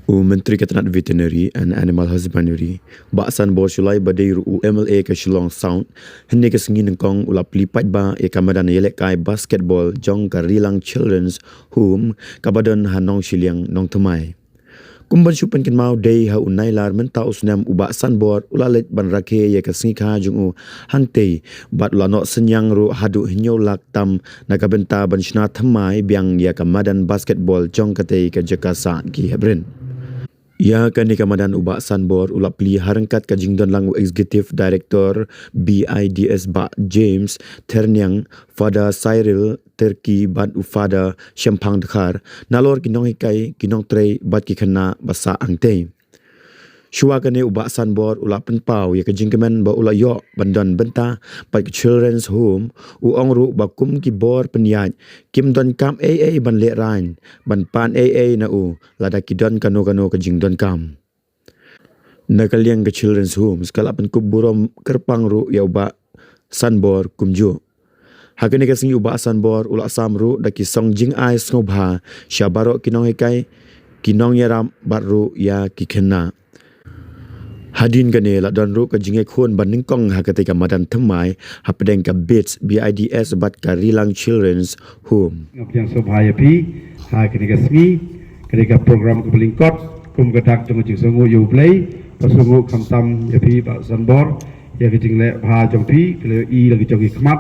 Menteri Ketenaga Veterinary and Animal Husbandry Baksan Bor Shulai Badai MLA ke Shillong Sound hendak ke sengi nengkong ulap lipat ba kamadan yelek kai basketball jong ka Rilang Children's Home kabadan hanong Shiliang nong temai. Kumban syupan kin mau day ha unai lar menta usnam ubaksan bor ulalet ban rakhe ye ka sengi kha jung u hangte bat lanok senyang ru hadu hinyo lak tam nakabenta ban shna thamai biang ya kamadan basketball jong kate ka jakasa ki hebren. Ya kan kamadan ubak sanbor ulap pli harangkat ka jingdon langu executive director BIDS Ba James Ternyang Fada Cyril Turki Bad Ufada Shempang Dekhar nalor kinong hikai kinong trei bat ki khana basa angte. Shua kane ubak sanbor ulap penpau ya ka jingkemen ba ula yo bandan benta pat children's home u ongru bakum ki bor penyat kim don kam AA ban le rain ban pan AA na u lada ki don kano ka jingdon kam nakaliang ka children's home skala pen kub burom kerpang ru ya ubak sanbor kumju hakane ka singi ubak sanbor ula samru da ki song jing ai ngobha syabaro kinong hikai kinong yaram baru ya ki khena Hadin kane la don ru ka jinge khon ban ningkong ha kate ka madan thamai ha pedeng ka bits BIDS bat ka Rilang Children's Home. Yang sobhaya pi ha kane ka sngi kane ka program ka belingkot kum ka dak jong jing songu yu play pasungu khamtam ya pi ba sanbor ya ka jing le ha jong pi kle I lagi jong khmat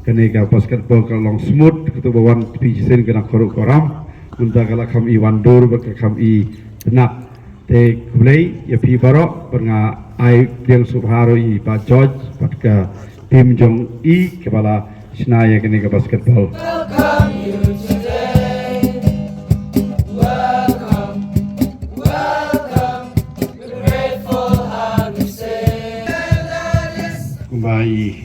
kane ka basketball ka long smooth ka to bawan pi jisen ka koru koram unta ka la kham I wandur ba ka kham I tenak te kulai ya pi baro berga ai yang subharo I pa George pat ka tim jong I kepala snaya kene ka basketball. Welcome you today. Welcome, welcome. We're grateful how we say. Kumbai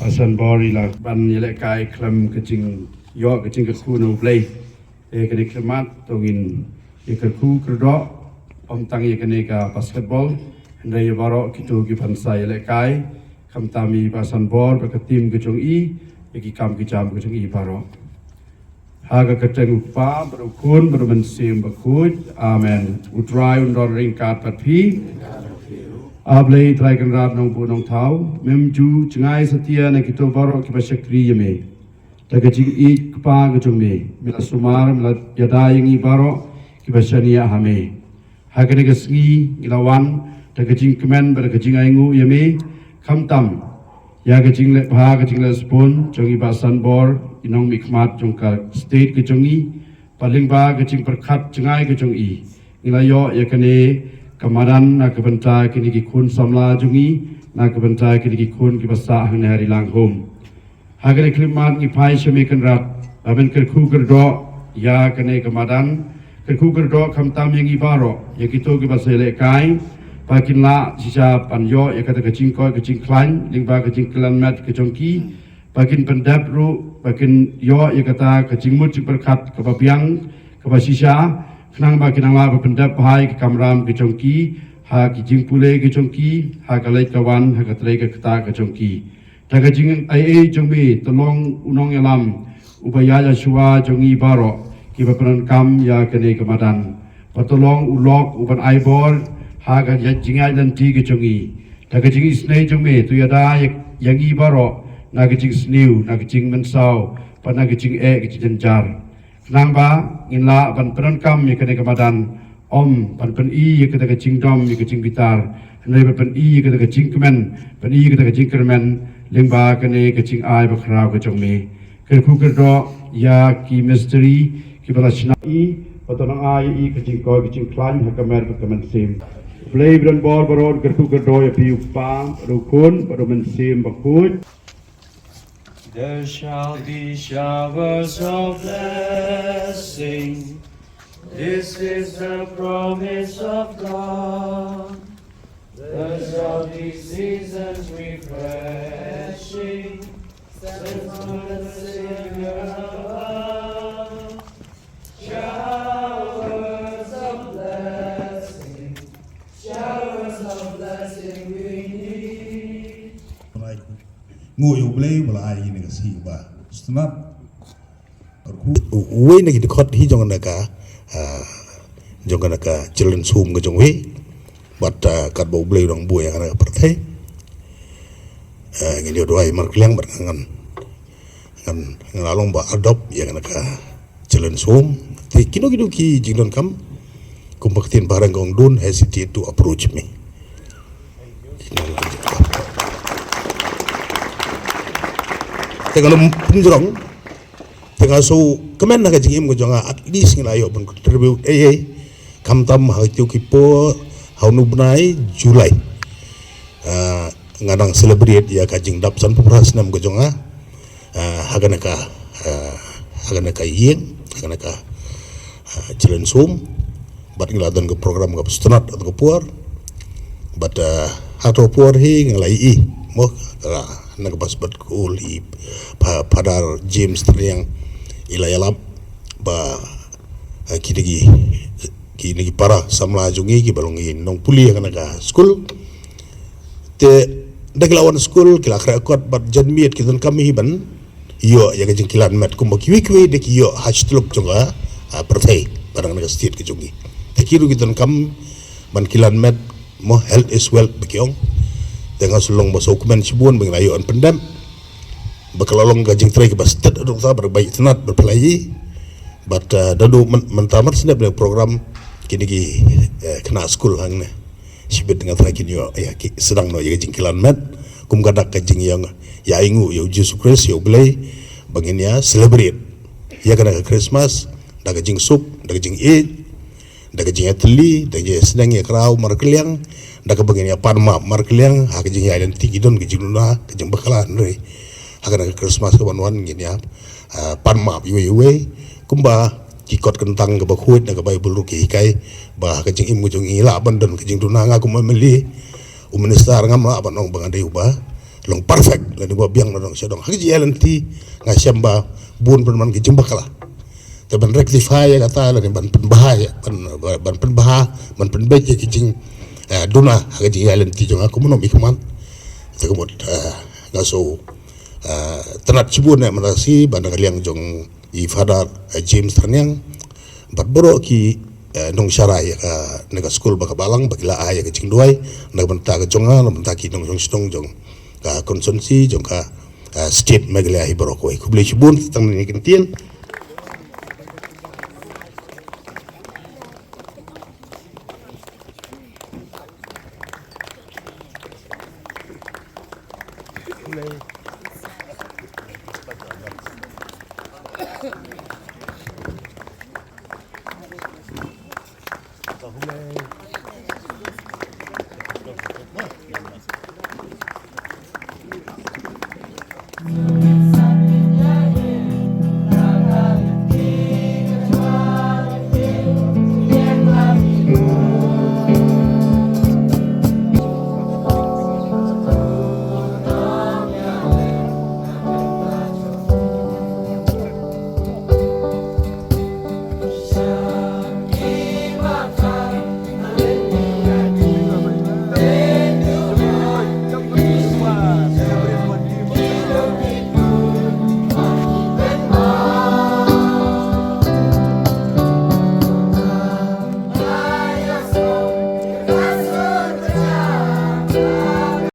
pasan bori la ban yelek kai klam kecing yo kecing keku no play kene klemat tongin keku kerdo om tangi kene ka basketball ndai baro kitu ki pansa yelek kai kam tami pasan bor ba tim kejong I ki kam ki jam kejong I baro haga keteng upa berukun bermensim bakut amen utrai undor ringkat patpi ablei traikan rat nong bu nong thau memju chengai setia na kito baro ki basyakri yeme daga jing I kpa kejong me mila sumar mila yada yang I baro ki basyania hame hakane ka sngi ilawan da ka jing kemen ba da ka jing aingu yame khamtam ya ka jing le bha ka jing le spon jongi ba sanbor inong mikmat jong ka state ka jongi paling ba ka jing perkhat jengai ka jong I ilayo ya kane kamaran na ka benta kini ki khun samla jongi na ka benta kini ki khun ki basa hang hari lang hom hakane klimat ni pai sheme kan rat aben ker khu ker do ya kane kamadan Kerkuker do khamtam yang ibaro ya kito ki basele kai pakin la sisa panyo ya kata kecing koi kecing klan lingba kecing klan mat kecongki pakin pendap ru pakin yo ya kata kecing mut berkat ke babiang ke basisa kenang ba kinang la pendap hai ke kamram kecongki ha kecing pule kecongki ha kalai kawan ha katrei ke kata kecongki ta kecing ai jongbi tolong unong yalam ubaya ya shua jongi baro kiba peran kam ya kene kemadan patolong ulok uban aibor haga jingai dan ti kecungi ta kecing snei jongme tu yada yang I baro na kecing sniu na kecing mensau pa na kecing kecing jar nang ba inla ban peran kam ya kene kemadan om pan I ya kata kecing dom ya kecing bitar nei pan I ya kata kecing kemen pan I ya kata kecing kermen lingba kene kecing ai ba khrau kecungme kerku kerdo ya ki mystery kibala snai patonang ai kecing koi kecing klan hakamer kamen sim play bran bor baron kertu kerdo ya pi upang rukun baron sim bakut. There shall be showers of blessing. This is the promise of God. There shall be seasons refreshing. Sent from the Savior above. Showers of blessing we need. Ngồi yêu play mà lại như cái gì mà snap we na gid khot hi jong na ka jong kana ka children home ka jong we but kat bau blei dong buaya kana ka partai ngi dio doai mar kliang bar ngan along ba adopt ya kana ka children home te kino ki jingdon kam kumbaktin barang gong don't hesitate to approach me. Tengah punjrong, tengah so kemen nak jingim ko jonga at least ngelayo pun contribute kam tam ha tiu kipo ha nubnai Julai ngadang celebrate ya ka jing dap san pupras nam ko jonga hagana ka yeng hagana ka children home bat ngeladan ke program ke stunat atau ke puar bat atau puar hi ngalai mo nak bas bat kul hi padar James yang ilayalap ba kini para samla jungi ki balongi nong puli kana ka school te daglawan school kila krakot bat janmiet kitun kami ban yo ya kajing kilan mat kumba kiwi de yo hastluk jonga pertai barang naga state ke jungi kiru kitun kam ban kilan mat mo health is wealth bekiong tengah sulong masuk kumen sibuan mengenai an pendam bakalolong gajing tray ke bas tet dong ta berbaik tenat berpelai but dadu mentamat senap dengan program kini kena school hang ne sibet dengan tray kini ya sedang no ya gajing kilan mat kum gadak gajing yang ya ingu ya Jesus Christ ya belai bangin ya celebrate ya kena Christmas da gajing sup da gajing Eid daga jing atli daga sedang ya kerau markeliang daga bagian ya panma markeliang ha jing ya dan tinggi don ke jinuna ke jing bakalan re ha daga Christmas ke wan gini ya panma iwe kumba kikot kentang ke bakuit daga Bible ruki kai bah ke jing imu jing ila bandon ke jing dunanga ku memeli uministar ngam la banong bangade uba long perfect la ni bo biang dong sedong ha jing ya lenti ngasiamba bun berman ke jing bakala ban rectify ya kata lah ban penbahaya ban penbah ban penbaik ya kicing duna aga ji yalen ti jong aku monom ikman te kemot ngaso tenat cibun ya manasi ban ngaliang jong i father James Ternyang bat boro ki nong syarai ya ka nega school baka balang bakila aya kicing duai nega benta ka jonga benta ki nong jong ka konsumsi jong ka state meglia hi boro ko ku beli cibun tang ni kentien